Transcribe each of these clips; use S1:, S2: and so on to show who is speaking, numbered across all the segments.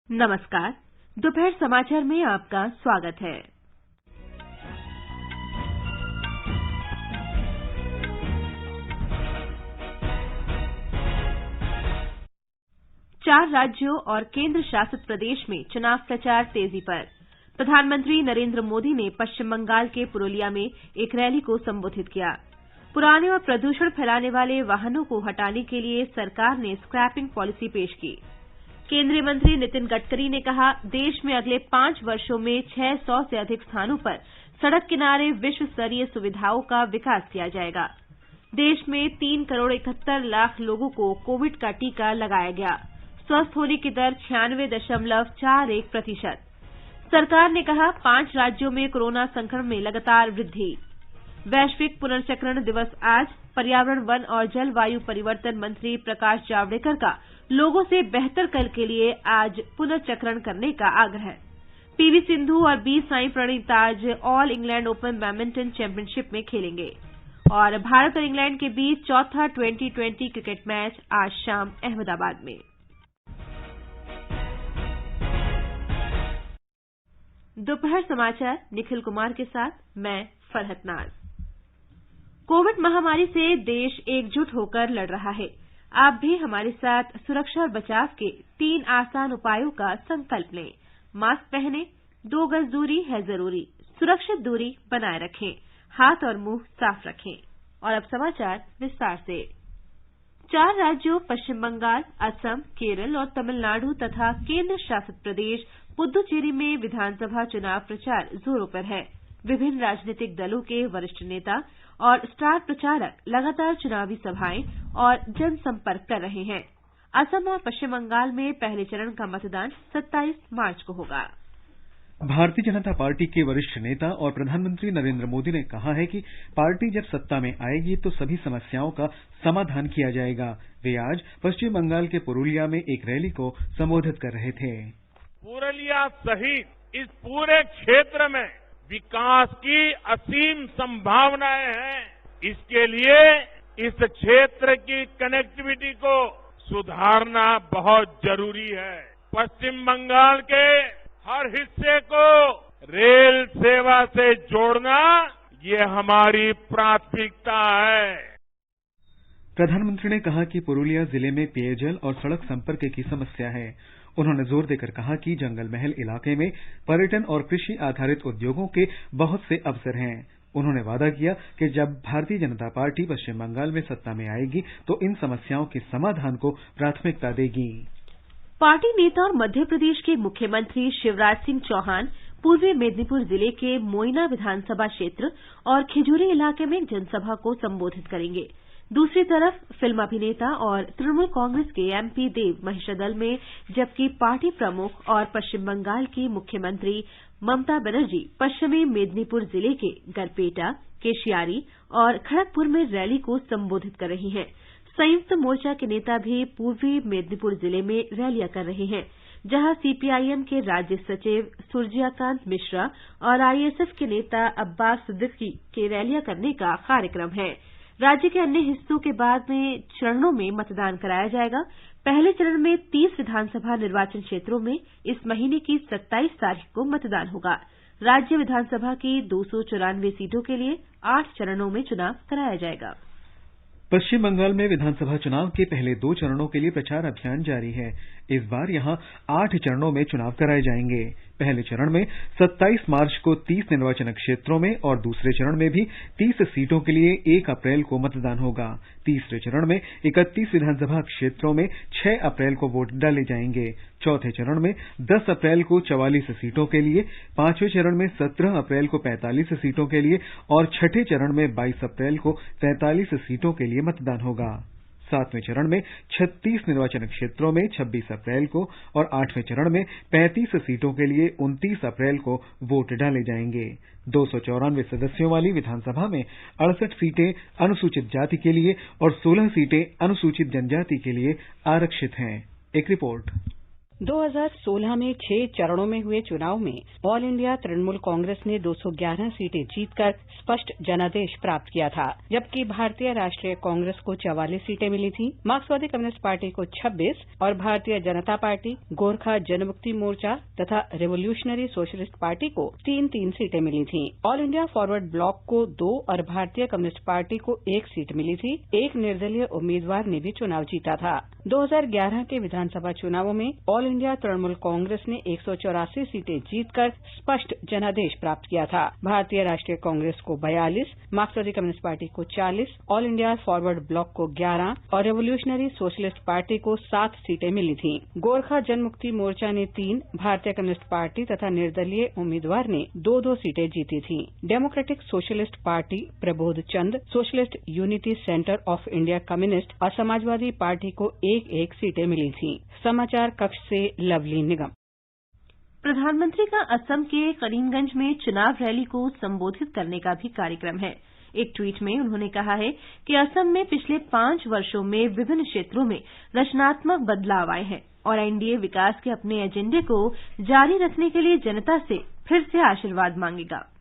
S1: नमस्कार। दोपहर समाचार में आपका स्वागत है। चार राज्यों और केंद्र शासित प्रदेश में चुनाव प्रचार तेजी पर। प्रधानमंत्री नरेंद्र मोदी ने पश्चिम बंगाल के पुरुलिया में एक रैली को संबोधित किया। पुराने और प्रदूषण फैलाने वाले वाहनों को हटाने के लिए सरकार ने स्क्रैपिंग पॉलिसी पेश की। केंद्रीय मंत्री नितिन गडकरी ने कहा, देश में अगले 5 वर्षों में 600 से अधिक स्थानों पर सड़क किनारे विश्व स्तरीय सुविधाओं का विकास किया जाएगा। देश में 3 करोड़ 71 लाख लोगों को कोविड का टीका लगाया गया। स्वस्थ होने की दर 96.41%। सरकार ने कहा, 5 राज्यों में कोरोना संक्रमण में लगातार वृद्धि। वैश्विक पुनर्चक्रण दिवस आज। पर्यावरण, वन और जलवायु परिवर्तन मंत्री प्रकाश जावड़ेकर का लोगों से बेहतर कल के लिए आज पुनर्चक्रण करने का आग्रह। पीवी सिंधु और बी साई प्रणीत आज all England open badminton championship में खेलेंगे। और भारत और इंग्लैंड के बीच चौथा 2020 क्रिकेट मैच आज शाम अहमदाबाद में। दोपहर समाचार निखिल कुमार के साथ मैं फरहत नाज। कोविड महामारी से देश एकजुट होकर लड़ रहा है। आप भी हमारे साथ सुरक्षा और बचाव के 3 आसान उपायों का संकल्प लें। मास्क पहनें, 2 गज दूरी है जरूरी, सुरक्षित दूरी बनाए रखें, हाथ और मुंह साफ रखें। और अब समाचार विस्तार से। 4 राज्यों पश्चिम बंगाल, असम, केरल और तमिलनाडु तथा केंद्र शासित प्रदेश पुद्दुचेरी में विधानसभा चुनाव प्रचार जोरों पर है। विभिन्न राजनीतिक दलों के वरिष्ठ नेता और स्टार प्रचारक लगातार चुनावी सभाएं और जनसंपर्क कर रहे हैं। असम और पश्चिम बंगाल में पहले चरण का मतदान 27 मार्च को होगा।
S2: भारतीय जनता पार्टी के वरिष्ठ नेता और प्रधानमंत्री नरेंद्र मोदी ने कहा है कि पार्टी जब सत्ता में आएगी तो सभी समस्याओं का समाधान किया जाएगा। वे आज पश्चिम बंगाल के पुरुलिया में एक रैली को संबोधित कर रहे थे।
S3: पुरुलिया सहित इस पूरे क्षेत्र में विकास की असीम संभावनाएं हैं। इसके लिए इस क्षेत्र की कनेक्टिविटी को सुधारना बहुत जरूरी है। पश्चिम बंगाल के हर हिस्से को रेल सेवा से जोड़ना ये हमारी प्राथमिकता है।
S2: प्रधानमंत्री ने कहा कि पुरुलिया जिले में पेयजल और सड़क संपर्क की समस्या है। उन्होंने जोर देकर कहा कि जंगल महल इलाके में पर्यटन और कृषि आधारित उद्योगों के बहुत से अवसर हैं। उन्होंने वादा किया कि जब भारतीय जनता पार्टी पश्चिम बंगाल में सत्ता में आएगी तो इन समस्याओं के समाधान को प्राथमिकता देगी।
S1: पार्टी नेता और मध्य प्रदेश के मुख्यमंत्री शिवराज सिंह चौहान पूर्वी मेदिनीपुर जिले के मोइना विधानसभा क्षेत्र और खिजूरी इलाके में एक जनसभा को संबोधित करेंगे। दूसरी तरफ फिल्म अभिनेता और तृणमूल कांग्रेस के एमपी देव महिषादल में, जबकि पार्टी प्रमुख और पश्चिम बंगाल की मुख्यमंत्री ममता बनर्जी पश्चिमी मेदिनीपुर जिले के गरपेटा, केशियारी और खड़गपुर में रैली को संबोधित कर रही हैं। संयुक्त मोर्चा के नेता भी पूर्वी मेदिनीपुर जिले में रैलियां कर रहे हैं, जहां सीपीआईएम के राज्य सचिव सुरजियाकांत मिश्रा और आईएसएफ के नेता अब्बास सिद्दीकी के रैलियां करने का कार्यक्रम है। राज्य के अन्य हिस्सों के बाद में चरणों में मतदान कराया जाएगा। पहले चरण में 30 विधानसभा निर्वाचन क्षेत्रों में इस महीने की 27 तारीख को मतदान होगा। राज्य विधानसभा की 294 सीटों के लिए 8 चरणों में चुनाव कराया जाएगा।
S2: पश्चिम बंगाल में विधानसभा चुनाव के पहले 2 चरणों के लिए प्रचार अभियान जारी है। इस बार यहां 8 चरणों में चुनाव कराए जाएंगे। पहले चरण में 27 मार्च को 30 निर्वाचन क्षेत्रों में और दूसरे चरण में भी 30 सीटों के लिए 1 अप्रैल को मतदान होगा। तीसरे चरण में 31 विधानसभा क्षेत्रों में 6 अप्रैल को वोट डाले जाएंगे। चौथे चरण में 10 अप्रैल को 44 सीटों के लिए, 5वें चरण में 17 अप्रैल को 45 सीटों के लिए और छठे चरण में 22 अप्रैल को 43 सीटों के लिए मतदान होगा। 7वें चरण में 36 निर्वाचन क्षेत्रों में 26 अप्रैल को और 8वें चरण में 35 सीटों के लिए 29 अप्रैल को वोट डाले जाएंगे। 294 सदस्यों वाली विधानसभा में 68 सीटें अनुसूचित जाति के लिए और 16 सीटें अनुसूचित जनजाति के लिए आरक्षित हैं। एक रिपोर्ट।
S4: 2016 में 6 चरणों में हुए चुनाव में ऑल इंडिया तृणमूल कांग्रेस ने 211 सीटें जीतकर स्पष्ट जनादेश प्राप्त किया था, जबकि भारतीय राष्ट्रीय कांग्रेस को 44 सीटें मिली थीं, मार्क्सवादी कम्युनिस्ट पार्टी को 26 और भारतीय जनता पार्टी, गोरखा जनमुक्ति मोर्चा तथा रिवोल्यूशनरी सोशलिस्ट पार्टी को 3-3 सीटें मिली थीं। ऑल इंडिया फॉरवर्ड ब्लॉक को 2 और भारतीय कम्युनिस्ट पार्टी को 1 सीट मिली थी। एक निर्दलीय उम्मीदवार ने भी चुनाव जीता था। 2011 के विधानसभा चुनावों में ऑल इंडिया तृणमूल कांग्रेस ने 184 सीटें जीतकर स्पष्ट जनादेश प्राप्त किया था। भारतीय राष्ट्रीय कांग्रेस को 42, मार्क्सवादी कम्युनिस्ट पार्टी को 40, ऑल इंडिया फॉरवर्ड ब्लॉक को 11 और रिवोल्यूशनरी सोशलिस्ट पार्टी को 7 सीटें मिली थीं। गोरखा जनमुक्ति मोर्चा ने 3, भारतीय कम्युनिस्ट पार्टी तथा निर्दलीय उम्मीदवार ने 2-2 सीटें जीती थीं। Democratic socialist party, Prabodh Chand, socialist unity centre of India communist और समाजवादी पार्टी को 1-1 सीटें मिली थीं। समाचार कक्ष से लवली निगम।
S1: प्रधानमंत्री का असम के करीमगंज में चुनाव रैली को संबोधित करने का भी कार्यक्रम है। एक ट्वीट में उन्होंने कहा है कि असम में पिछले 5 वर्षों में विभिन्न क्षेत्रों में रचनात्मक बदलाव आए हैं और एनडीए विकास के अपने एजेंडे को जारी रखने के लिए जनता से फिर से आशीर्वाद मांगेगा।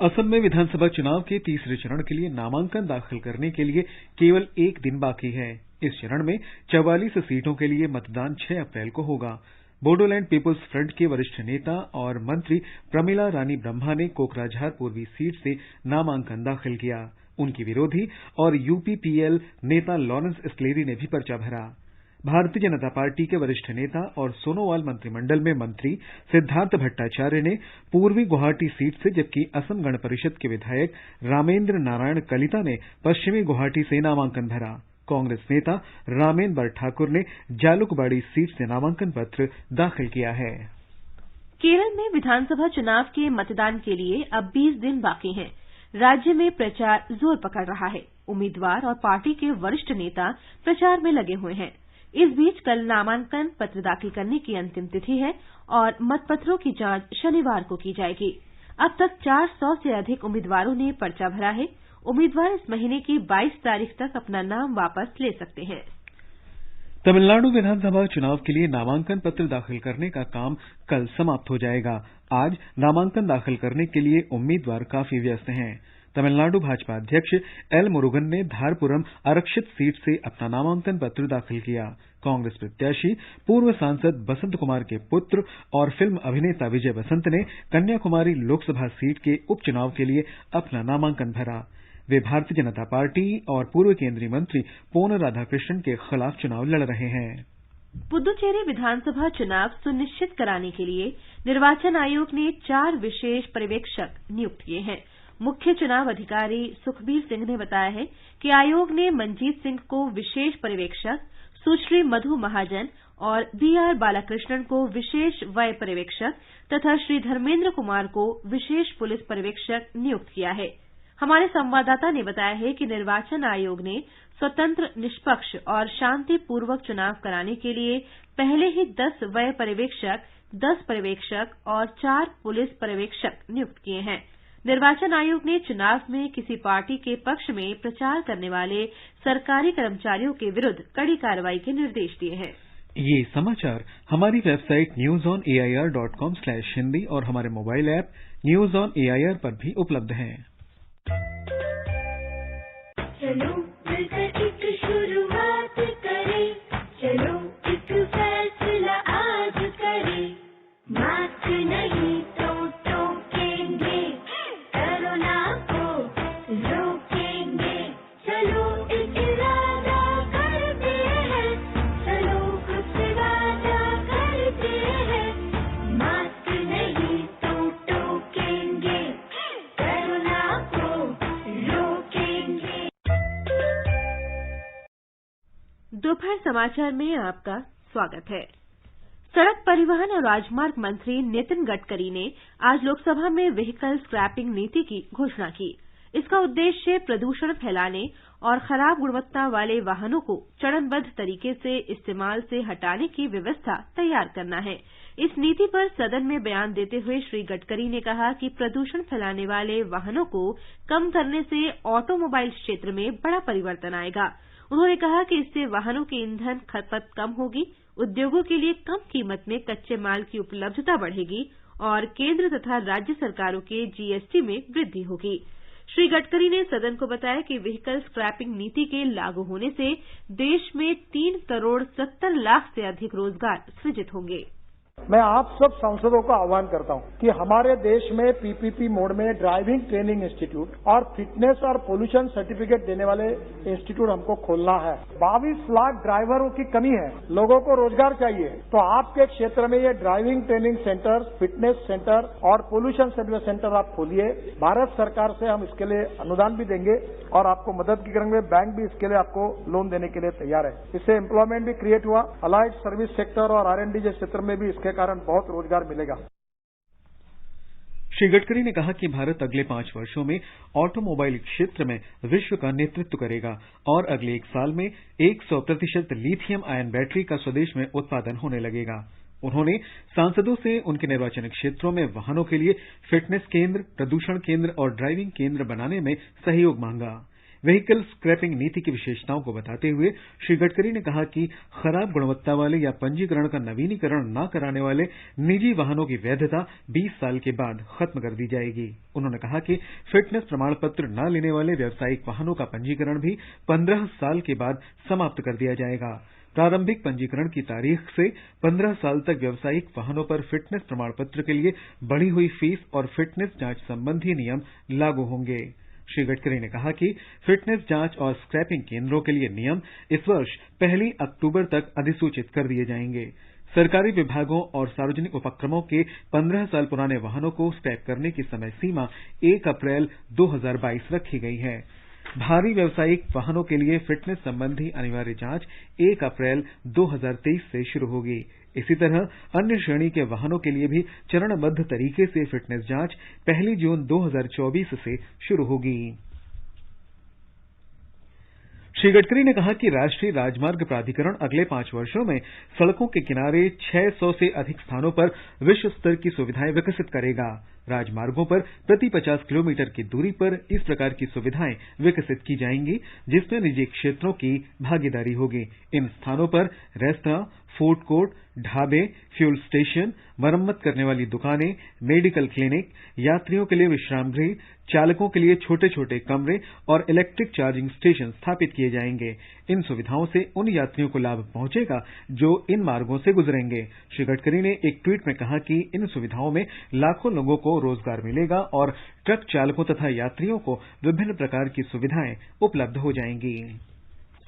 S2: असम में विधानसभा चुनाव के तीसरे चरण के लिए नामांकन दाखिल करने के लिए केवल 1 दिन बाकी है। इस चरण में 44 सीटों के लिए मतदान 6 अप्रैल को होगा। बोडोलैंड पीपुल्स फ्रंट के वरिष्ठ नेता और मंत्री प्रमिला रानी ब्रह्मा ने कोकराझार पूर्वी सीट से नामांकन दाखिल किया। उनकी विरोधी और यूपीपीएल नेता लॉरेंस स्क्लेरी ने भी पर्चा भरा। भारतीय जनता पार्टी के वरिष्ठ नेता और सोनोवाल मंत्रिमंडल में मंत्री सिद्धार्थ भट्टाचार्य ने पूर्वी गुवाहाटी सीट से, जबकि असम गण परिषद के विधायक रामेंद्र नारायण कलिता ने पश्चिमी गुवाहाटी से नामांकन भरा। कांग्रेस नेता रामेंद्र ठाकुर ने जालुकबाड़ी सीट से नामांकन पत्र दाखिल किया है।
S1: केरल में विधानसभा चुनाव के मतदान के लिए अब 20 दिन बाकी हैं। राज्य में प्रचार जोर पकड़ रहा है। उम्मीदवार और पार्टी के वरिष्ठ नेता प्रचार में लगे हुए हैं। इस बीच कल नामांकन पत्र दाखिल करने की अंतिम तिथि है और मतपत्रों की जांच शनिवार को की जाएगी। अब तक 400 से अधिक उम्मीदवारों ने पर्चा भरा है। उम्मीदवार इस महीने की 22 तारीख तक अपना नाम वापस ले सकते हैं।
S2: तमिलनाडु विधानसभा चुनाव के लिए नामांकन पत्र दाखिल करने का काम कल समाप्त हो जाएगा। आज नामांकन दाखिल करने के लिए उम्मीदवार काफी व्यस्त हैं। तमिलनाडु भाजपा अध्यक्ष एल मुरुगन ने धारपुरम आरक्षित सीट से अपना नामांकन पत्र दाखिल किया। कांग्रेस प्रत्याशी पूर्व सांसद बसंत कुमार के पुत्र और फिल्म अभिनेता विजय बसंत ने कन्याकुमारी लोकसभा सीट के उपचुनाव के लिए अपना नामांकन भरा। वे भारतीय जनता पार्टी और पूर्व केंद्रीय मंत्री पोन राधाकृष्णन के खिलाफ चुनाव लड़ रहे हैं।
S1: पुद्दुचेरी विधानसभा चुनाव सुनिश्चित कराने के लिए निर्वाचन आयोग ने 4 विशेष पर्यवेक्षक नियुक्त किए हैं। मुख्य चुनाव अधिकारी सुखबीर सिंह ने बताया है कि आयोग ने मंजीत सिंह को विशेष पर्यवेक्षक, सुश्री मधु महाजन और बीआर बालाकृष्णन को विशेष व्यय पर्यवेक्षक तथा श्री धर्मेंद्र कुमार को विशेष पुलिस पर्यवेक्षक नियुक्त किया है। हमारे संवाददाता ने बताया है कि निर्वाचन आयोग ने स्वतंत्र, निष्पक्ष और शांतिपूर्वक चुनाव कराने के लिए पहले ही 10 व्यय पर्यवेक्षक, 10 पर्यवेक्षक और 4 पुलिस पर्यवेक्षक नियुक्त किए हैं। निर्वाचन आयोग ने चुनाव में किसी पार्टी के पक्ष में प्रचार करने वाले सरकारी कर्मचारियों के विरुद्ध कड़ी कार्रवाई के निर्देश दिए हैं।
S2: ये समाचार हमारी वेबसाइट newsonair.com/hindi और हमारे mobile app news on AIR पर भी उपलब्ध हैं।
S5: चलो मिलकर एक शुरुआत करें, चलो एक फैसला आज करें, मास्क नहीं तो टोकेंगे, कोरोना को रोकेंगे, चलो एक इरादा करते हैं, चलो खुद से वादा करते हैं, मास्क नहीं तो टोकेंगे, कोरोना को रोकेंगे।
S1: दोपहर समाचार में आपका स्वागत है। सड़क परिवहन और राजमार्ग मंत्री नितिन गडकरी ने आज लोकसभा में व्हीकल स्क्रैपिंग नीति की घोषणा की। इसका उद्देश्य प्रदूषण फैलाने और खराब गुणवत्ता वाले वाहनों को चरणबद्ध तरीके से इस्तेमाल से हटाने की व्यवस्था तैयार करना है। इस नीति पर सदन में बयान देते हुए श्री गडकरी ने कहा कि प्रदूषण फैलाने वाले वाहनों को कम करने से ऑटोमोबाइल क्षेत्र में बड़ा परिवर्तन आएगा। उन्होंने कहा कि इससे वाहनों की ईंधन खपत कम होगी, उद्योगों के लिए कम कीमत में कच्चे माल की उपलब्धता बढ़ेगी और केंद्र तथा राज्य सरकारों के जीएसटी में वृद्धि होगी। श्री गडकरी ने सदन को बताया कि व्हीकल स्क्रैपिंग नीति के लागू होने से देश में 3 करोड़ 70 लाख से अधिक रोजगार सृजित होंगे।
S6: मैं आप सब सांसदों का आह्वान करता हूं कि हमारे देश में पीपीपी मोड में ड्राइविंग ट्रेनिंग इंस्टीट्यूट और फिटनेस और पोल्यूशन सर्टिफिकेट देने वाले इंस्टीट्यूट हमको खोलना है। 22 लाख ड्राइवरों की कमी है, लोगों को रोजगार चाहिए, तो आपके क्षेत्र में ये driving training centre, fitness centre और पोल्यूशन सर्टिफिकेट सेंटर आप खोलिए। भारत सरकार से हम इसके लिए अनुदान भी देंगे और आपको मदद भी करेंगे। बैंक भी इसके लिए आपको लोन देने के लिए तैयार है। इससे एम्प्लॉयमेंट भी क्रिएट हुआ, अलाइड सर्विस सेक्टर और R&D जैसे क्षेत्र में भी इसके कारण बहुत रोजगार मिलेगा।
S2: श्री गडकरी ने कहा कि भारत अगले 5 वर्षों में ऑटोमोबाइल क्षेत्र में विश्व का नेतृत्व करेगा और अगले 1 साल में 100% लिथियम आयन बैटरी का स्वदेश में उत्पादन होने लगेगा। उन्होंने सांसदों से उनके निर्वाचन क्षेत्रों में वाहनों के लिए फिटनेस केंद्र, प्रदूषण केंद्र और ड्राइविंग केंद्र बनाने में सहयोग मांगा। व्हीकल स्क्रैपिंग नीति की विशेषताओं को बताते हुए श्री गडकरी ने कहा कि खराब गुणवत्ता वाले या पंजीकरण का नवीनीकरण न कराने वाले निजी वाहनों की वैधता 20 साल के बाद खत्म कर दी जाएगी। उन्होंने कहा कि फिटनेस प्रमाण पत्र न लेने वाले व्यावसायिक वाहनों का पंजीकरण भी 15 साल के बाद समाप्त कर दिया जाएगा। प्रारंभिक पंजीकरण की तारीख से 15 साल तक व्यावसायिक वाहनों पर फिटनेस प्रमाण पत्र के लिए बढ़ी हुई फीस और फिटनेस जांच संबंधी नियम लागू होंगे। श्री गडकरी ने कहा कि फिटनेस जांच और स्क्रैपिंग केंद्रों के लिए नियम इस वर्ष 1 अक्टूबर तक अधिसूचित कर दिए जाएंगे। सरकारी विभागों और सार्वजनिक उपक्रमों के 15 साल पुराने वाहनों को स्क्रैप करने की समय सीमा 1 अप्रैल 2022 रखी गई है। भारी व्यावसायिक वाहनों के लिए फिटनेस संबंधी अनिवार्य जांच 1 अप्रैल 2023 से शुरू होगी। इसी तरह अन्य श्रेणी के वाहनों के लिए भी चरणबद्ध तरीके से फिटनेस जांच 1 जून 2024 से शुरू होगी। श्री गडकरी ने कहा कि राष्ट्रीय राजमार्ग प्राधिकरण अगले 5 वर्षों में सड़कों के किनारे 600 से अधिक स्थानों पर विश्व स्तर की सुविधाएं विकसित करेगा। राजमार्गों पर प्रति 50 किलोमीटर की दूरी पर इस प्रकार की सुविधाएं विकसित की जाएंगी जिसमें निजी क्षेत्रों की भागीदारी होगी। इन स्थानों पर रेस्तरां, फूड कोर्ट, ढाबे, फ्यूल स्टेशन, मरम्मत करने वाली दुकानें, मेडिकल क्लिनिक, यात्रियों के लिए विश्राम गृह, चालकों के लिए छोटे छोटे कमरे और इलेक्ट्रिक चार्जिंग स्टेशन स्थापित किए जाएंगे। इन सुविधाओं से उन यात्रियों को लाभ पहुंचेगा जो इन मार्गों से गुजरेंगे। श्री गडकरी ने एक ट्वीट में कहा कि इन सुविधाओं में लाखों लोगों को रोजगार मिलेगा और ट्रक चालकों तथा यात्रियों को विभिन्न प्रकार की सुविधाएं उपलब्ध हो जाएंगी।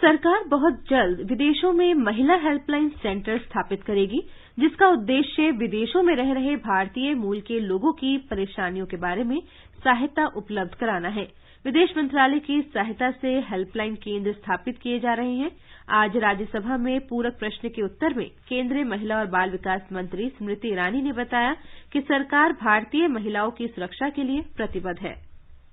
S1: सरकार बहुत जल्द विदेशों में महिला हेल्पलाइन सेंटर स्थापित करेगी जिसका उद्देश्य विदेशों में रह रहे भारतीय मूल के लोगों की परेशानियों के बारे में सहायता उपलब्ध कराना है। विदेश मंत्रालय की सहायता से हेल्पलाइन केंद्र स्थापित किए जा रहे हैं। आज राज्यसभा में पूरक प्रश्न के उत्तर में केंद्रीय महिला और बाल विकास मंत्री स्मृति ईरानी ने बताया कि सरकार भारतीय महिलाओं की सुरक्षा के लिए प्रतिबद्ध है।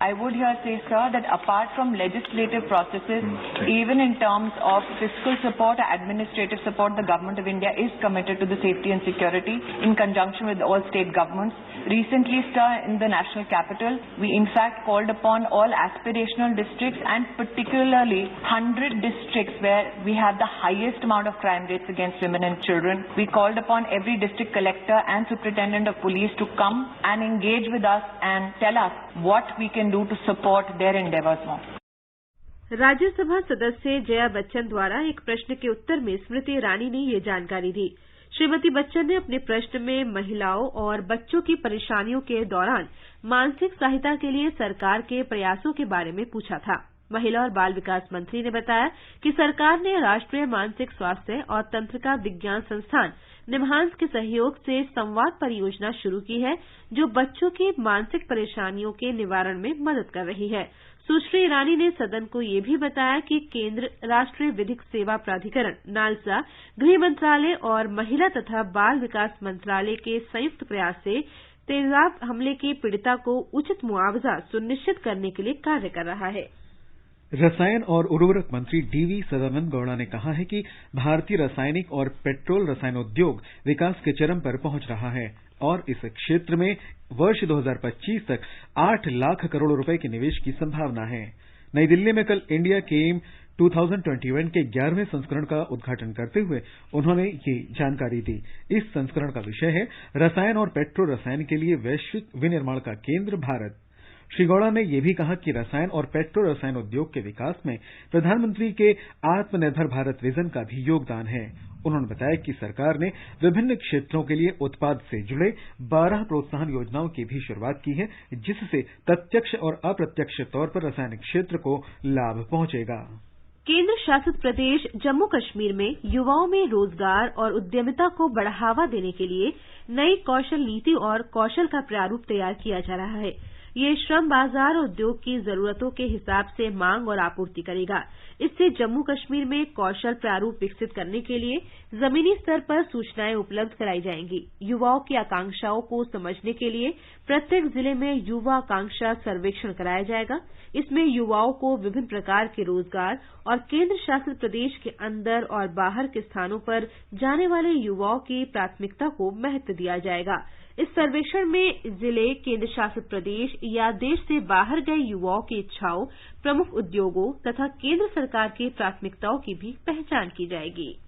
S7: I would here say, sir, that apart from legislative processes, even in terms of fiscal support, administrative support, the Government of India is committed to the safety and security in conjunction with all state governments. Recently, sir, in the national capital, we in fact called upon all aspirational districts and particularly 100 districts where we have the highest amount of crime rates against women and children. We called upon every district collector and superintendent of police to come and engage with us and tell us what we can do to support their endeavors more.
S1: Rajya Sabha सदस्य जया बच्चन द्वारा एक प्रश्न के उत्तर में स्मृति ईरानी ने ये जानकारी दी। श्रीमती बच्चन ने अपने प्रश्न में महिलाओं और बच्चों की परेशानियों के दौरान मानसिक सहायता के लिए सरकार के प्रयासों के बारे में पूछा था। महिला और बाल विकास मंत्री ने बताया कि सरकार ने राष्ट्रीय मानसिक स्वास्थ्य और तंत्रिका विज्ञान संस्थान निमहांस के सहयोग से संवाद परियोजना शुरू की है जो बच्चों की मानसिक परेशानियों के निवारण में मदद कर रही है। सुश्री ईरानी ने सदन को ये भी बताया कि केंद्र राष्ट्रीय विधिक सेवा प्राधिकरण, नालसा, गृह मंत्रालय और महिला तथा बाल विकास मंत्रालय के संयुक्त प्रयास से तेजाब हमले की पीड़िता को उचित मुआवजा सुनिश्चित करने के लिए कार्य कर रहा है।
S2: रसायन और उर्वरक मंत्री डीवी सदानंद गौड़ा ने कहा है कि भारतीय रासायनिक और पेट्रोल रसायन उद्योग विकास के चरम पर पहुंच रहा है और इस क्षेत्र में वर्ष 2025 तक 8 लाख करोड़ रुपए के निवेश की संभावना है। नई दिल्ली में कल इंडिया केम 2021 के 11वें संस्करण का उद्घाटन करते हुए उन्होंने ये जानकारी दी। इस संस्करण का विषय है रसायन और पेट्रो रसायन के लिए वैश्विक विनिर्माण का केंद्र भारत। श्री गौड़ा ने यह भी कहा कि रसायन और पेट्रो रसायन उद्योग के विकास में प्रधानमंत्री के आत्मनिर्भर भारत विजन का भी योगदान है। उन्होंने बताया कि सरकार ने विभिन्न क्षेत्रों के लिए उत्पाद से जुड़े 12 प्रोत्साहन योजनाओं की भी शुरुआत की है, जिससे प्रत्यक्ष और अप्रत्यक्ष तौर पर रसायन क्षेत्र को लाभ पहुंचेगा।
S1: केंद्र शासित प्रदेश जम्मू कश्मीर में युवाओं में रोजगार और उद्यमिता को बढ़ावा देने के लिए नई कौशल नीति और कौशल का प्रारूप तैयार किया जा रहा है। ये श्रम बाजार और उद्योग की जरूरतों के हिसाब से मांग और आपूर्ति करेगा। इससे जम्मू कश्मीर में कौशल प्रारूप विकसित करने के लिए जमीनी स्तर पर सूचनाएं उपलब्ध कराई जाएंगी। युवाओं की आकांक्षाओं को समझने के लिए प्रत्येक जिले में युवा आकांक्षा सर्वेक्षण कराया जाएगा। इसमें युवाओं को विभिन्न प्रकार के रोजगार और केंद्र शासित प्रदेश के अंदर और बाहर के स्थानों पर जाने वाले युवाओं की प्राथमिकता को महत्व दिया जाएगा। इस सर्वेक्षण में जिले, केंद्र शासित प्रदेश या देश से बाहर गए युवाओं की इच्छाओं, प्रमुख उद्योगों तथा केंद्र सरकार की प्राथमिकताओं की भी पहचान की जाएगी।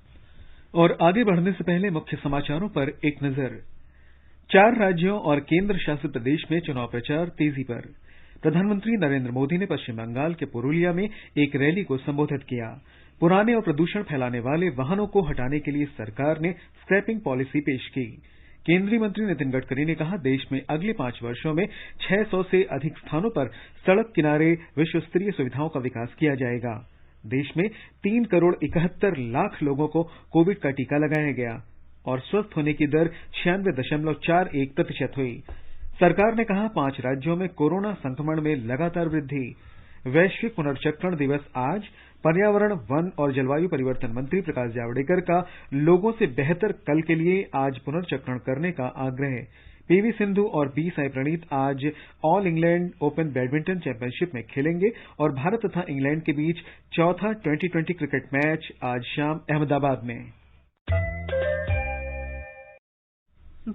S2: और आगे बढ़ने से पहले मुख्य समाचारों पर एक नजर। 4 राज्यों और केंद्र शासित प्रदेश में चुनाव प्रचार तेजी पर। प्रधानमंत्री नरेंद्र मोदी ने पश्चिम बंगाल के पुरुलिया में एक रैली को संबोधित किया। पुराने और प्रदूषण फैलाने वाले वाहनों को हटाने के लिए सरकार ने स्क्रैपिंग पॉलिसी पेश की। केंद्रीय मंत्री नितिन गडकरी ने कहा, देश में अगले 5 वर्षों में 600 से अधिक स्थानों पर सड़क किनारे विश्व स्तरीय सुविधाओं का विकास किया जाएगा। देश में 3 करोड़ 71 लाख लोगों को कोविड का टीका लगाया गया और स्वस्थ होने की दर 96.41% हुई। सरकार ने कहा, 5 राज्यों में कोरोना संक्रमण में लगातार वृद्धि। वैश्विक पुनर्चक्रण दिवस आज। पर्यावरण, वन और जलवायु परिवर्तन मंत्री प्रकाश जावड़ेकर का लोगों से बेहतर कल के लिए आज पुनर्चक्रण करने का आग्रह। पीवी सिंधु और बी साई प्रणीत आज all England open badminton championship में खेलेंगे और भारत तथा इंग्लैंड के बीच चौथा T20 क्रिकेट मैच आज शाम अहमदाबाद में।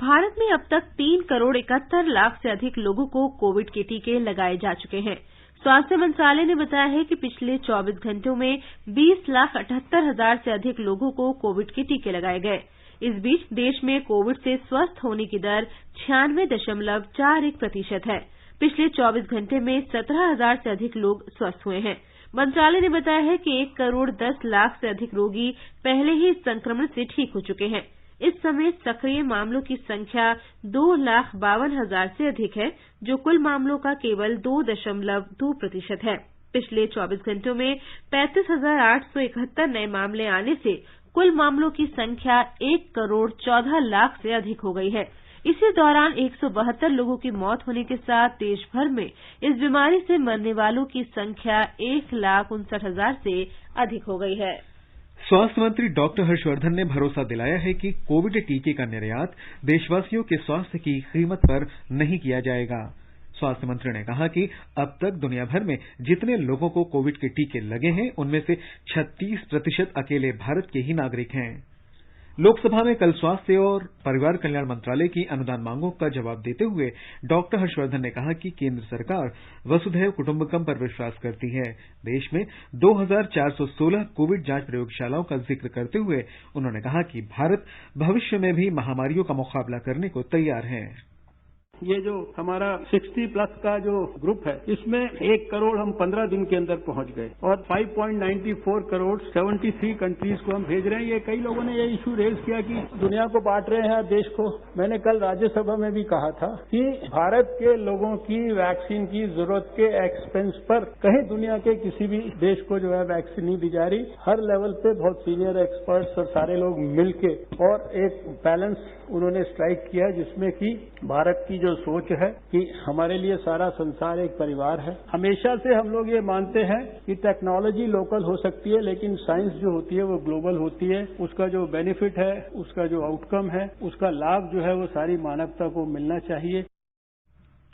S1: भारत में अब तक 3 करोड़ 71 लाख से अधिक लोगों को कोविड के टीके लगाए जा चुके हैं। स्वास्थ्य मंत्रालय ने बताया है कि पिछले 24 घंटों में 20,78,000 से अधिक लोगों को कोविड के टीके लगाए गए। इस बीच देश में कोविड से स्वस्थ होने की दर 96.41% है। पिछले 24 घंटे में 17,000 से अधिक लोग स्वस्थ हुए हैं। मंत्रालय ने बताया है कि 1 करोड़ 10 लाख से अधिक रोगी पहले ही इस संक्रमण से ठीक हो चुके हैं। इस समय सक्रिय मामलों की संख्या 2,52,000 से अधिक है, जो कुल मामलों का केवल 2.2% है। पिछले 24 घंटों में 35,871 नए मामले आने से कुल मामलों की संख्या 1 करोड़ 14 लाख से अधिक हो गई है। इसी दौरान 172 लोगों की मौत होने के साथ देश भर में इस बीमारी से मरने वालों की संख्या 1,59,000 से अधिक हो गई है।
S2: स्वास्थ्य मंत्री डॉक्टर हर्षवर्धन ने भरोसा दिलाया है कि कोविड टीके का निर्यात देशवासियों के स्वास्थ्य की कीमत पर नहीं किया जाएगा। स्वास्थ्य मंत्री ने कहा कि अब तक दुनिया भर में जितने लोगों को कोविड के टीके लगे हैं, उनमें से 36% अकेले भारत के ही नागरिक हैं। लोकसभा में कल स्वास्थ्य और परिवार कल्याण मंत्रालय की अनुदान मांगों का जवाब देते हुए डॉक्टर हर्षवर्धन ने कहा कि केंद्र सरकार वसुधैव कुटुंबकम पर विश्वास करती है। देश में 2,416 कोविड जांच प्रयोगशालाओं का जिक्र करते हुए उन्होंने कहा कि भारत भविष्य में भी महामारियों का मुकाबला करने को तैयार है।
S8: ये जो हमारा 60+ का जो ग्रुप है, इसमें 1 करोड़ हम 15 दिन के अंदर पहुंच गए और 5.94 करोड़ 73 कंट्रीज को हम भेज रहे हैं। ये कई लोगों ने ये इशू रेज किया कि
S6: दुनिया को बांट रहे हैं देश को। मैंने कल राज्यसभा में भी कहा था कि भारत के लोगों की वैक्सीन की जरूरत के एक्सपेंस पर कहीं दुनिया के किसी भी देश को जो है वैक्सीन नहीं दी जा रही। हर लेवल पे बहुत सीनियर एक्सपर्ट्स और सारे लोग मिलके और एक बैलेंस उन्होंने स्ट्राइक किया, जिसमें कि भारत की जो सोच है कि हमारे लिए सारा संसार एक परिवार है। हमेशा से हम लोग ये मानते हैं कि टेक्नोलॉजी लोकल हो सकती है, लेकिन साइंस जो होती है वो ग्लोबल होती है। उसका जो बेनिफिट है, उसका जो आउटकम है, उसका लाभ जो है वो सारी मानवता को मिलना चाहिए।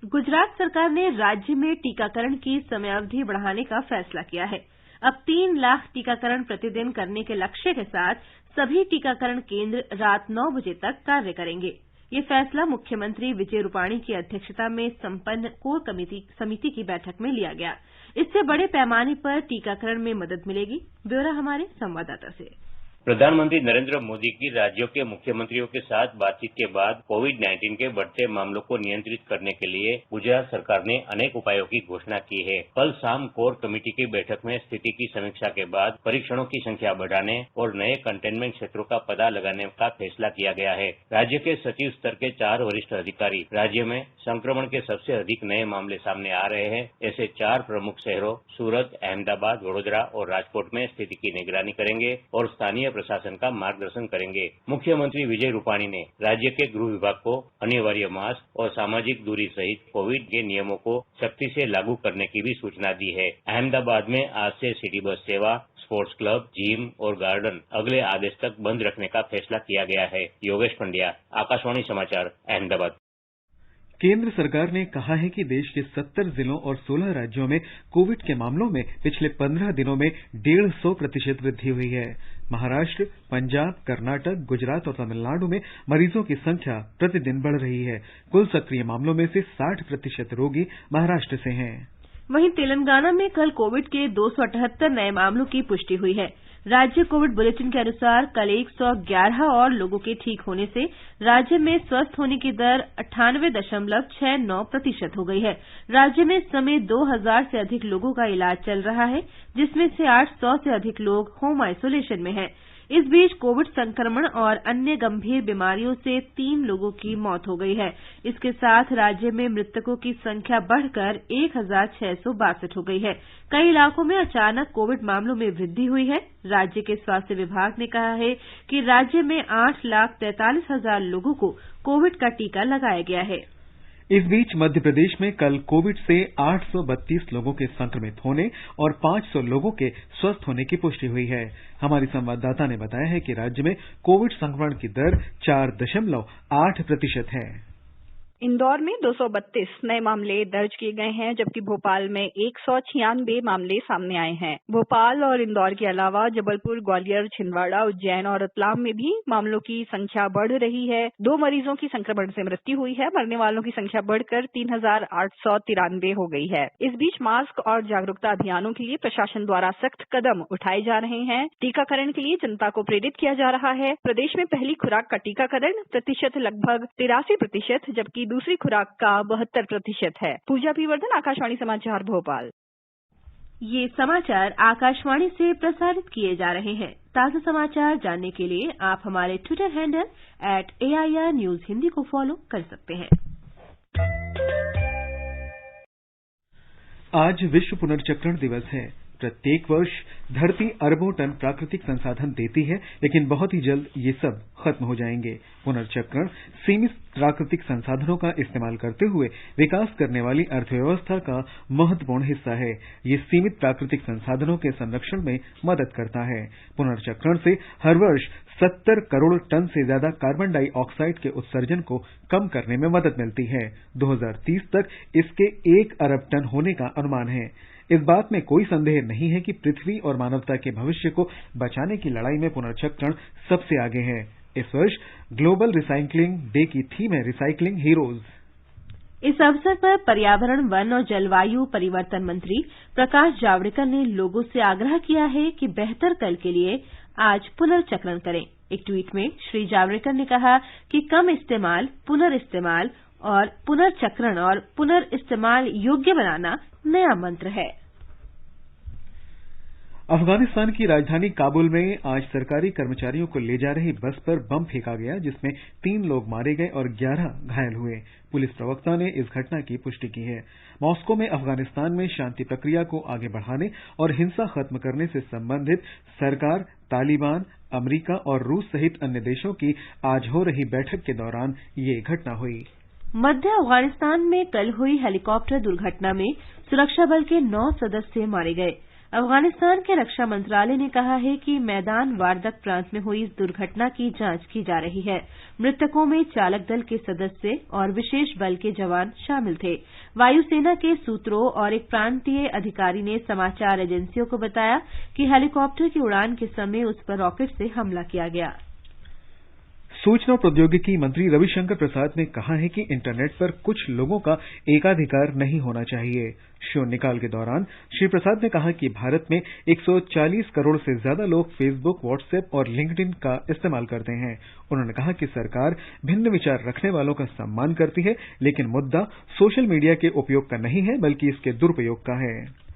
S1: गुजरात सरकार ने राज्य में टीकाकरण की समयावधि बढ़ाने का फैसला किया है। अब 3 लाख टीकाकरण प्रतिदिन करने के लक्ष्य के साथ सभी टीकाकरण केंद्र रात 9 बजे तक कार्य करेंगे। ये फैसला मुख्यमंत्री विजय रूपाणी की अध्यक्षता में संपन्न कोर समिति की बैठक में लिया गया। इससे बड़े पैमाने पर टीकाकरण में मदद मिलेगी। ब्यौरा हमारे संवाददाता से।
S9: प्रधानमंत्री नरेंद्र मोदी की राज्यों के मुख्यमंत्रियों के साथ बातचीत के बाद कोविड-19 के बढ़ते मामलों को नियंत्रित करने के लिए गुजरात सरकार ने अनेक उपायों की घोषणा की है। कल शाम कोर कमेटी की बैठक में स्थिति की समीक्षा के बाद परीक्षणों की संख्या बढ़ाने और नए कंटेनमेंट क्षेत्रों का पता लगाने का फैसला किया गया है। राज्य के सचिव स्तर के 4 वरिष्ठ अधिकारी राज्य में संक्रमण के सबसे अधिक नए मामले सामने आ रहे हैं ऐसे 4 प्रमुख शहरों सूरत, अहमदाबाद, वडोदरा और राजकोट में स्थिति की निगरानी करेंगे और स्थानीय प्रशासन का मार्गदर्शन करेंगे। मुख्यमंत्री विजय रूपाणी ने राज्य के गृह विभाग को अनिवार्य मास्क और सामाजिक दूरी सहित कोविड के नियमों को सख्ती से लागू करने की भी सूचना दी है। अहमदाबाद में आज से सिटी बस सेवा, स्पोर्ट्स क्लब, जिम और गार्डन अगले आदेश तक बंद रखने का फैसला किया गया है। योगेश पंड्या, आकाशवाणी समाचार, अहमदाबाद।
S2: केंद्र सरकार ने कहा है कि देश के 70 जिलों और 16 राज्यों में कोविड के मामलों में पिछले 15 दिनों में 150% वृद्धि हुई है। महाराष्ट्र, पंजाब, कर्नाटक, गुजरात और तमिलनाडु में मरीजों की संख्या प्रतिदिन बढ़ रही है। कुल सक्रिय मामलों में से 60% रोगी महाराष्ट्र से हैं।
S1: वहीं तेलंगाना में कल कोविड के 278 नए मामलों की पुष्टि हुई है। राज्य कोविड बुलेटिन के अनुसार कल 111 और लोगों के ठीक होने से राज्य में स्वस्थ होने की दर 98.69% हो गई है। राज्य में इस समय 2000 से अधिक लोगों का इलाज चल रहा है, जिसमें से 800 से अधिक लोग होम आइसोलेशन में हैं। इस बीच कोविड संक्रमण और अन्य गंभीर बीमारियों से 3 लोगों की मौत हो गई है। इसके साथ राज्य में मृतकों की संख्या बढ़कर 1662 हो गई है। कई इलाकों में अचानक कोविड मामलों में वृद्धि हुई है। राज्य के स्वास्थ्य विभाग ने कहा है कि राज्य में 8,43,000 लोगों को कोविड का टीका लगाया गया है।
S2: इस बीच मध्य प्रदेश में कल कोविड से 832 लोगों के संक्रमित होने और 500 लोगों के स्वस्थ होने की पुष्टि हुई है। हमारी संवाददाता ने बताया है कि राज्य में कोविड संक्रमण की दर 4.8% है।
S10: इंदौर में 232 नए मामले दर्ज किए गए हैं, जबकि भोपाल में 196 मामले सामने आए हैं। भोपाल और इंदौर के अलावा जबलपुर, ग्वालियर, छिंदवाड़ा, उज्जैन और रतलाम में भी मामलों की संख्या बढ़ रही है। 2 मरीजों की संक्रमण से मृत्यु हुई है। मरने वालों की संख्या बढ़कर 3893 हो गई है। इस बीच मास्क और जागरूकता अभियानों के लिए प्रशासन द्वारा सख्त कदम उठाए जा रहे हैं। टीकाकरण के लिए जनता को प्रेरित किया जा रहा है। प्रदेश में पहली खुराक का टीकाकरण प्रतिशत लगभग 83%, जबकि दूसरी खुराक का 72% है। पूजा पीवर्धन, आकाशवाणी समाचार, भोपाल।
S1: ये समाचार आकाशवाणी से प्रसारित किए जा रहे हैं। ताजा समाचार जानने के लिए आप हमारे Twitter handle @AIR News Hindi को फॉलो कर सकते हैं।
S2: आज विश्व पुनर्चक्रण दिवस है। प्रत्येक वर्ष धरती अरबों टन प्राकृतिक संसाधन देती है, लेकिन बहुत ही जल्द ये सब खत्म हो जाएंगे। पुनर्चक्रण सीमित प्राकृतिक संसाधनों का इस्तेमाल करते हुए विकास करने वाली अर्थव्यवस्था का महत्वपूर्ण हिस्सा है। ये सीमित प्राकृतिक संसाधनों के संरक्षण में मदद करता है। पुनर्चक्रण से हर वर्ष 70 करोड़ टन से ज्यादा कार्बन डाइऑक्साइड के उत्सर्जन को कम करने में मदद मिलती है। 2030 तक इसके 1 अरब टन होने का अनुमान है। इस बात में कोई संदेह नहीं है कि पृथ्वी और मानवता के भविष्य को बचाने की लड़ाई में पुनर्चक्रण सबसे आगे है। इस वर्ष ग्लोबल रिसाइक्लिंग डे की थीम है रिसाइक्लिंग हीरोज।
S1: इस अवसर पर पर्यावरण, वन और जलवायु परिवर्तन मंत्री प्रकाश जावड़ेकर ने लोगों से आग्रह किया है कि बेहतर कल के लिए आज पुनर्चक्रण करें। एक ट्वीट में श्री जावड़ेकर ने कहा कि कम इस्तेमाल, पुनर्इस्तेमाल और पुनर्चक्रण और पुनर्इस्तेमाल योग्य बनाना नया मंत्र है।
S2: अफगानिस्तान की राजधानी काबुल में आज सरकारी कर्मचारियों को ले जा रही बस पर बम फेंका गया, जिसमें 3 लोग मारे गए और 11 घायल हुए। पुलिस प्रवक्ता ने इस घटना की पुष्टि की है। मॉस्को में अफगानिस्तान में शांति प्रक्रिया को आगे बढ़ाने और हिंसा खत्म करने से संबंधित सरकार, तालिबान, अमेरिका और रूस सहित अन्य देशों की आज हो रही बैठक के दौरान ये घटना हुई।
S1: मध्य अफगानिस्तान में कल हुई हेलीकॉप्टर दुर्घटना में सुरक्षा बल के 9 सदस्य मारे गए। अफगानिस्तान के रक्षा मंत्रालय ने कहा है कि मैदान वारदक प्रांत में हुई इस दुर्घटना की जांच की जा रही है। मृतकों में चालक दल के सदस्य और विशेष बल के जवान शामिल थे। वायुसेना के सूत्रों और एक प्रांतीय अधिकारी ने समाचार एजेंसियों को बताया कि हेलीकॉप्टर की उड़ान के समय उस पर रॉकेट से हमला किया गया।
S2: सूचना प्रौद्योगिकी मंत्री रविशंकर प्रसाद ने कहा है कि इंटरनेट पर कुछ लोगों का एकाधिकार नहीं होना चाहिए। शून्यकाल के दौरान श्री प्रसाद ने कहा कि भारत में 140 करोड़ से ज्यादा लोग फेसबुक, व्हाट्सएप और लिंक्डइन का इस्तेमाल करते हैं। उन्होंने कहा कि सरकार भिन्न विचार रखने वालों का सम्मान करती है, लेकिन मुद्दा सोशल मीडिया के उपयोग का नहीं है बल्कि इसके दुरुपयोग का है।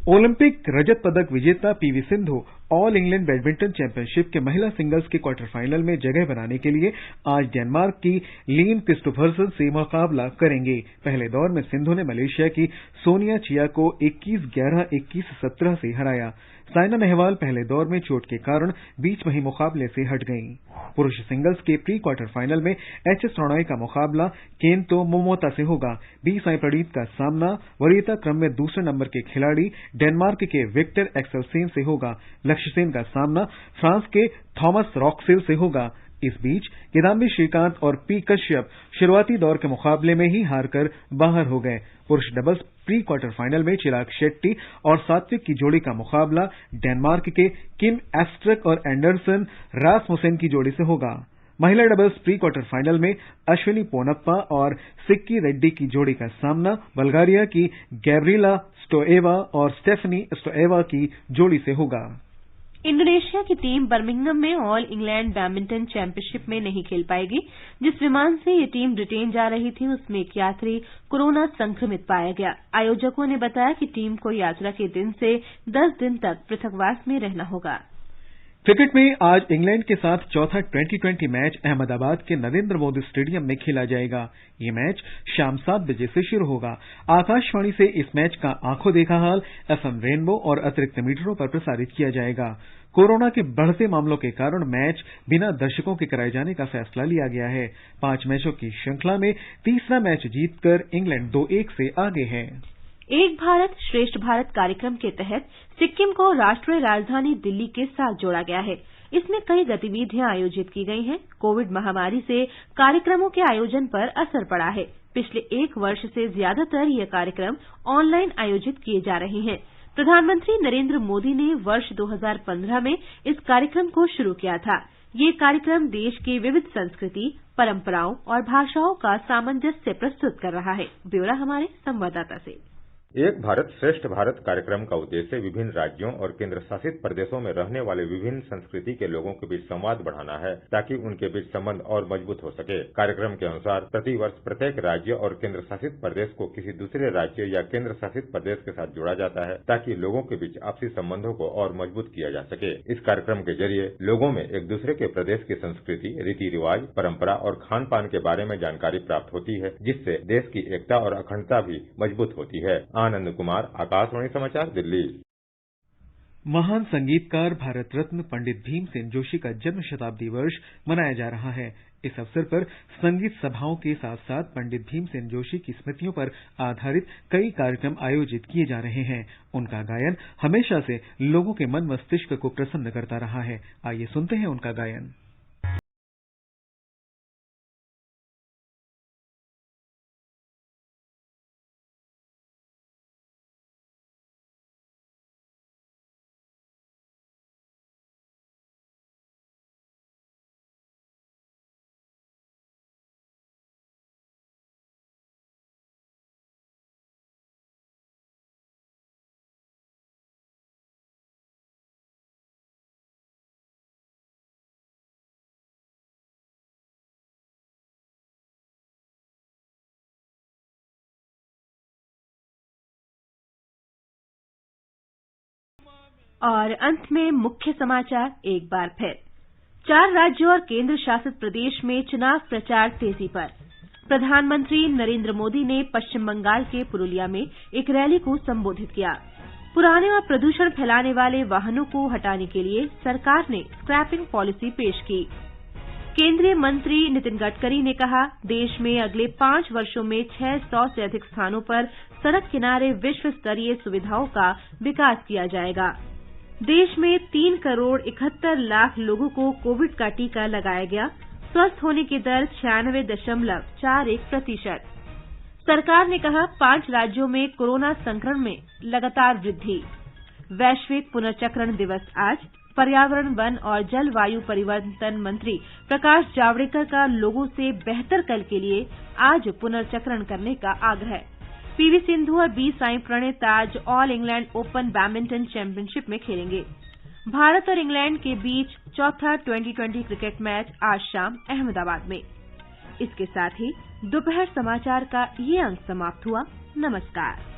S2: ओलंपिक रजत पदक विजेता PV Sindhu all England badminton championship के महिला सिंगल्स के क्वार्टर फाइनल में जगह बनाने के लिए आज डेनमार्क की लीन क्रिस्टोफरसन से मुकाबला करेंगे। पहले दौर में सिंधु ने मलेशिया की सोनिया चिया को 21-11, 21-17 से हराया। साइना नेहवाल पहले दौर में चोट के कारण बीच में ही मुकाबले से हट गईं। पुरुष सिंगल्स के प्री क्वार्टर फाइनल में एचएस प्रणॉय का मुकाबला केंतो मोमोता से होगा। बी साई प्रणीत का सामना वरीयता क्रम में दूसरे नंबर के खिलाड़ी डेनमार्क के विक्टर एक्सेलसेन से होगा। लक्ष्य सेन का सामना फ्रांस के थॉमस रॉक्सेल से होगा। इस बीच किदाम्बी श्रीकांत और पी कश्यप शुरुआती दौर के मुकाबले में ही हारकर बाहर हो गए। पुरुष डबल्स प्री क्वार्टर फाइनल में चिराग शेट्टी और सात्विक की जोड़ी का मुकाबला डेनमार्क के किम एस्ट्रक और एंडरसन रासमुसेन की जोड़ी से होगा। महिला डबल्स प्री क्वार्टर फाइनल में अश्विनी पोनप्पा और सिक्की रेड्डी की जोड़ी का सामना बल्गारिया की गैब्रिएला स्टोएवा और स्टेफनी स्टोएवा की जोड़ी से होगा।
S1: इंडोनेशिया की टीम बर्मिंघम में ऑल इंग्लैंड बैडमिंटन चैंपियनशिप में नहीं खेल पाएगी। जिस विमान से ये टीम ब्रिटेन जा रही थी उसमें एक यात्री कोरोना संक्रमित पाया गया। आयोजकों ने बताया कि टीम को यात्रा के दिन से 10 दिन तक पृथकवास में रहना होगा।
S2: क्रिकेट में आज इंग्लैंड के साथ चौथा 2020 मैच अहमदाबाद के नरेंद्र मोदी स्टेडियम में खेला जाएगा। ये मैच शाम 7 बजे से शुरू होगा। आकाशवाणी से इस मैच का आंखों देखा हाल एफएम रेनबो और अतिरिक्त मीटरों पर प्रसारित किया जाएगा। कोरोना के बढ़ते मामलों के कारण मैच बिना दर्शकों के कराए जाने का फैसला लिया गया है। 5 मैचों की श्रृंखला में तीसरा मैच जीतकर इंग्लैंड 2-1 से आगे है।
S1: एक भारत श्रेष्ठ भारत कार्यक्रम के तहत सिक्किम को राष्ट्रीय राजधानी दिल्ली के साथ जोड़ा गया है। इसमें कई गतिविधियां आयोजित की गई हैं। कोविड महामारी से कार्यक्रमों के आयोजन पर असर पड़ा है। पिछले 1 वर्ष से ज्यादातर ये कार्यक्रम ऑनलाइन आयोजित किए जा रहे हैं। प्रधानमंत्री नरेंद्र मोदी ने वर्ष 2015 में इस कार्यक्रम को शुरू किया था। ये कार्यक्रम देश की विविध संस्कृति, परंपराओं और भाषाओं का सामंजस्य प्रस्तुत कर रहा है। ब्यौरा हमारे संवाददाता से।
S11: एक भारत श्रेष्ठ भारत कार्यक्रम का उद्देश्य विभिन्न राज्यों और केंद्र शासित प्रदेशों में रहने वाले विभिन्न संस्कृति के लोगों के बीच संवाद बढ़ाना है, ताकि उनके बीच संबंध और मजबूत हो सके। कार्यक्रम के अनुसार प्रतिवर्ष प्रत्येक राज्य और केंद्र शासित प्रदेश को किसी दूसरे राज्य या केंद्र शासित प्रदेश के साथ जोड़ा जाता है, ताकि लोगों के बीच आपसी संबंधों को और मजबूत किया जा सके। इस कार्यक्रम के जरिए लोगों में एक दूसरे के प्रदेश की संस्कृति, रीति रिवाज, परंपरा और खान पान के बारे में जानकारी प्राप्त होती है, जिससे देश की एकता और अखंडता भी मजबूत होती है। आनंद कुमार, आकाशवाणी समाचार, दिल्ली।
S2: महान संगीतकार भारत रत्न पंडित भीमसेन जोशी का जन्म शताब्दी वर्ष मनाया जा रहा है। इस अवसर पर संगीत सभाओं के साथ साथ पंडित भीमसेन जोशी की स्मृतियों पर आधारित कई कार्यक्रम आयोजित किए जा रहे हैं। उनका गायन हमेशा से लोगों के मन मस्तिष्क को प्रसन्न करता रहा है। आइए सुनते हैं उनका गायन।
S1: और अंत में मुख्य समाचार एक बार फिर। 4 राज्यों और केंद्र शासित प्रदेश में चुनाव प्रचार तेजी पर। प्रधानमंत्री नरेंद्र मोदी ने पश्चिम बंगाल के पुरुलिया में एक रैली को संबोधित किया। पुराने और प्रदूषण फैलाने वाले वाहनों को हटाने के लिए सरकार ने स्क्रैपिंग पॉलिसी पेश की। केंद्रीय मंत्री नितिन गडकरी ने कहा, देश में अगले 5 वर्षों में 600 से अधिक स्थानों पर सड़क किनारे विश्व स्तरीय सुविधाओं का विकास किया जाएगा। देश में 3 करोड़ 71 लाख लोगों को कोविड का टीका लगाया गया। स्वस्थ होने की दर 96.41%। सरकार ने कहा, 5 राज्यों में कोरोना संक्रमण में लगातार वृद्धि। वैश्विक पुनर्चक्रण दिवस आज। पर्यावरण, वन और जलवायु परिवर्तन मंत्री प्रकाश जावड़ेकर का लोगों से बेहतर कल के लिए आज पुनर्चक्रण करने का आग्रह। पीवी सिंधु और बी साई प्रणीत आज all England open badminton championship में खेलेंगे। भारत और इंग्लैंड के बीच चौथा 2020 क्रिकेट मैच आज शाम अहमदाबाद में। इसके साथ ही दोपहर समाचार का ये अंक समाप्त हुआ। नमस्कार।